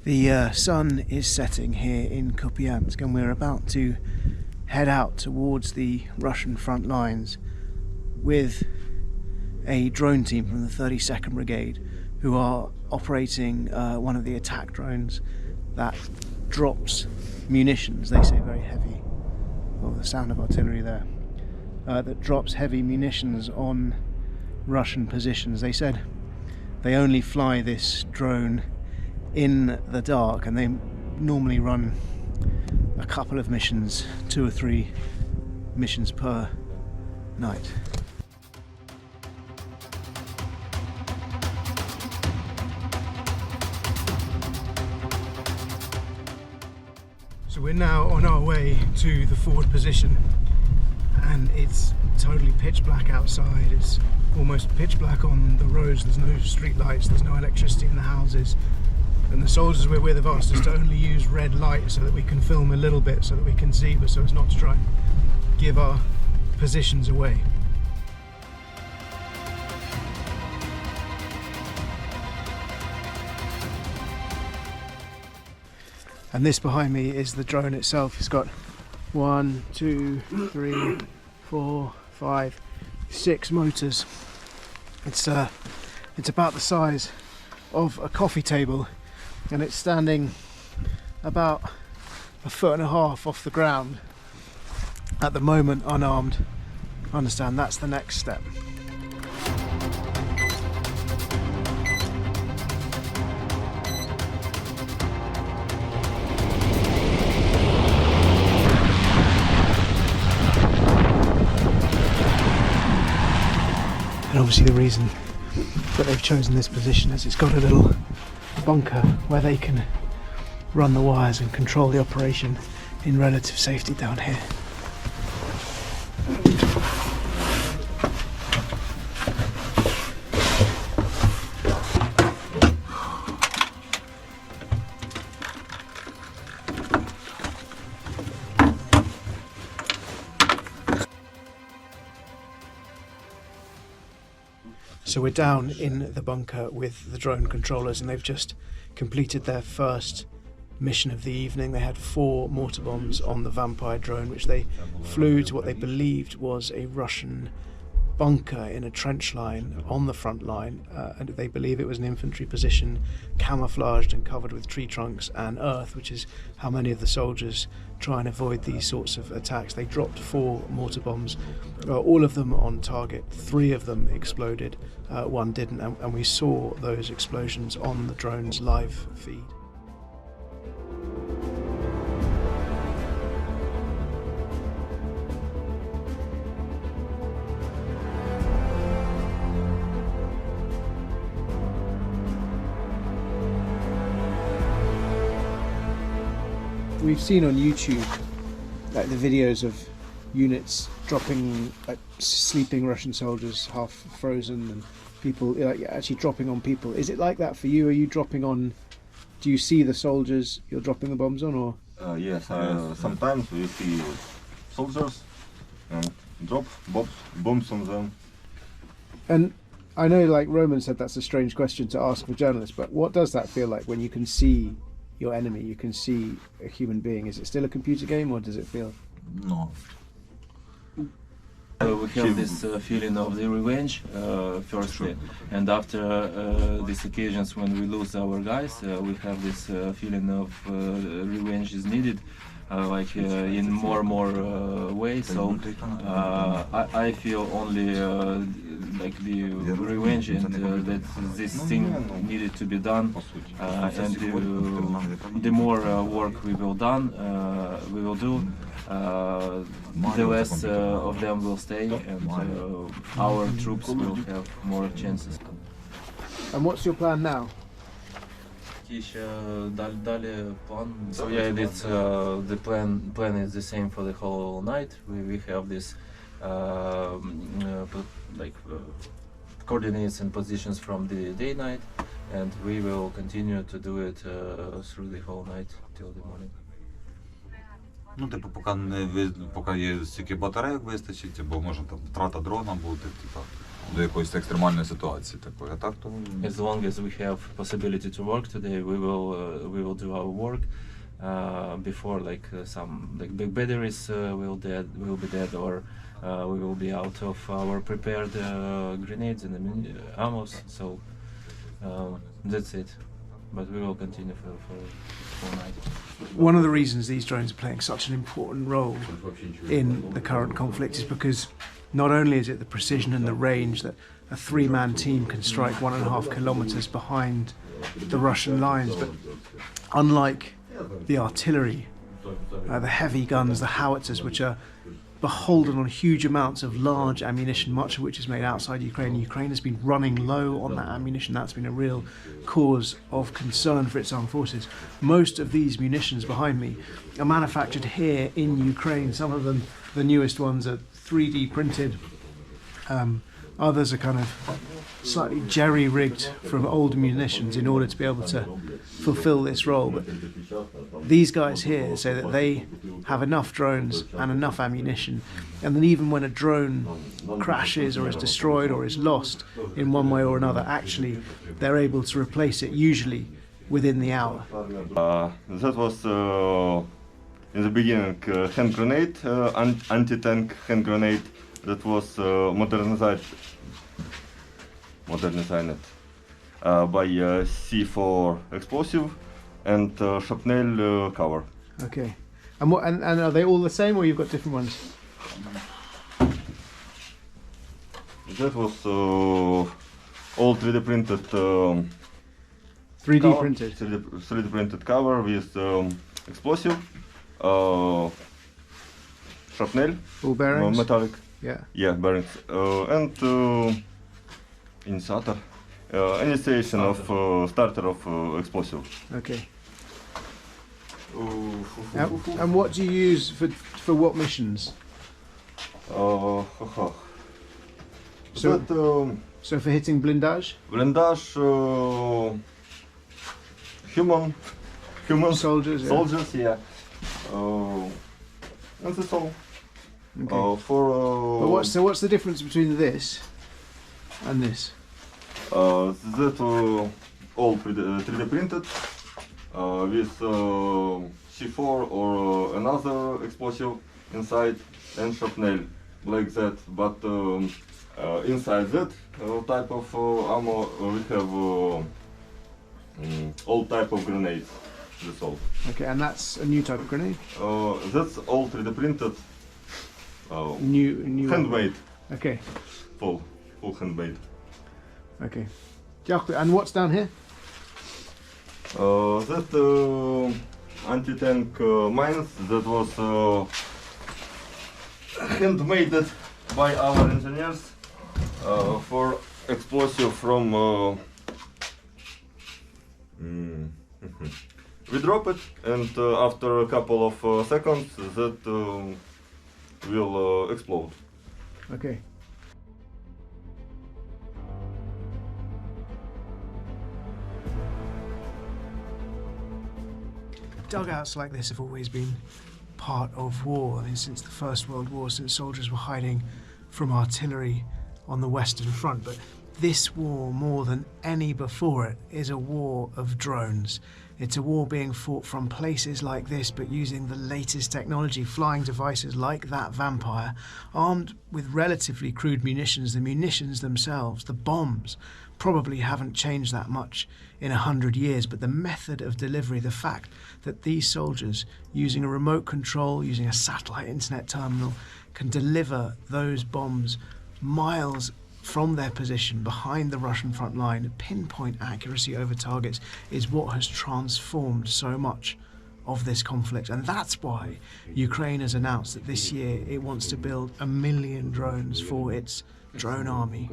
The sun is setting here in Kupiansk, and we're about to head out towards the Russian front lines with a drone team from the 32nd Brigade who are operating one of the attack drones that drops munitions, they say very heavy, well, the sound of artillery there, that drops heavy munitions on Russian positions. They said they only fly this drone in the dark, and they normally run a couple of missions, 2 or 3 missions per night. So we're now on our way to the forward position, and it's totally pitch black outside. It's almost pitch black on the roads. There's no street lights, there's no electricity in the houses. And the soldiers we're with have asked us to only use red light so that we can film a little bit, so that we can see, but so as not to try and give our positions away. And this behind me is the drone itself. It's got 1, 2, 3, 4, 5, 6 motors. It's about the size of a coffee table, and it's standing about 1.5 feet off the ground at the moment, unarmed. I understand that's the next step. And obviously the reason that they've chosen this position is it's got a little bunker where they can run the wires and control the operation in relative safety down here. So we're down in the bunker with the drone controllers, and they've just completed their first mission of the evening. They had 4 mortar bombs on the Vampire drone, which they flew to what they believed was a Russian bunker in a trench line on the front line, and they believe it was an infantry position camouflaged and covered with tree trunks and earth, which is how many of the soldiers try and avoid these sorts of attacks. They dropped 4 mortar bombs, all of them on target. 3 of them exploded, 1 didn't, and we saw those explosions on the drone's live feed. We've seen on YouTube like the videos of units dropping, like sleeping Russian soldiers half frozen, and people like actually dropping on people. Is it like that for you? Are you dropping on? Do you see the soldiers you're dropping the bombs on, or? Yes, sometimes we see soldiers and drop bombs on them. And I know, like Roman said, that's a strange question to ask for journalists, but what does that feel like when you can see your enemy, you can see a human being? Is it still a computer game, or does it feel? No. We have this feeling of the revenge, firstly, and after these occasions when we lose our guys, we have this feeling of revenge is needed, in more and more ways. So I feel only like the revenge, and that this thing needed to be done, and the more work we will do, the less of them will stay, and our troops will have more chances. And what's your plan now? So yeah, it's the plan is the same for the whole night. We have this coordinates and positions from the day-night, and we will continue to do it through the whole night till the morning. Ну, типу, поки є стільки батарейок вистачить, або може там втрата дрона бути, типу, до якоїсь екстремальної ситуації такої. А так то As long as we have possibility to work today, we will do our work. Before some big batteries will be dead, or we will be out of our prepared grenades and ammo. So that's it. But we will continue for night. One of the reasons these drones are playing such an important role in the current conflict is because not only is it the precision and the range that a three-man team can strike 1.5 kilometers behind the Russian lines, but unlike the artillery, the heavy guns, the howitzers, which are beholden on huge amounts of large ammunition, much of which is made outside Ukraine. Ukraine has been running low on that ammunition. That's been a real cause of concern for its armed forces. Most of these munitions behind me are manufactured here in Ukraine. Some of them, the newest ones, are 3D printed. Others are kind of slightly jerry-rigged from old munitions in order to be able to fulfill this role. But these guys here say that they have enough drones and enough ammunition, and then even when a drone crashes or is destroyed or is lost in one way or another, actually they're able to replace it usually within the hour. That was in the beginning hand grenade, anti-tank hand grenade that was modernized by C4 explosive and shrapnel cover. Okay. And are they all the same, or you've got different ones? That was all 3D printed. 3D cover, printed. 3D printed cover with explosive, shrapnel, All bearings? metallic. Yeah. Bearings, and initiator, initiation of starter of explosive. Okay. And what do you use for what missions? So for hitting blindage? Blindage, human Soldiers, yeah. soldiers, yeah. And that's all. Okay. But what's the difference between this and this? That all 3D printed with C4 or another explosive inside and shrapnel like that. But inside that type of ammo we have all type of grenades. That's all. Okay, and that's a new type of grenade? That's all 3D printed. New Handmade. Okay. Full handmade. Okay. And what's down here? That anti-tank mines that was handmade by our engineers for explosive from we drop it, and after a couple of seconds that will explode. Okay. Dugouts like this have always been part of war. I mean, since the First World War, since soldiers were hiding from artillery on the Western Front. But this war, more than any before it, is a war of drones. It's a war being fought from places like this, but using the latest technology, flying devices like that Vampire, armed with relatively crude munitions. The munitions themselves, the bombs, probably haven't changed that much in 100 years, but the method of delivery, the fact that these soldiers, using a remote control, using a satellite internet terminal, can deliver those bombs miles from their position behind the Russian front line, pinpoint accuracy over targets, is what has transformed so much of this conflict. And that's why Ukraine has announced that this year it wants to build 1 million drones for its drone army.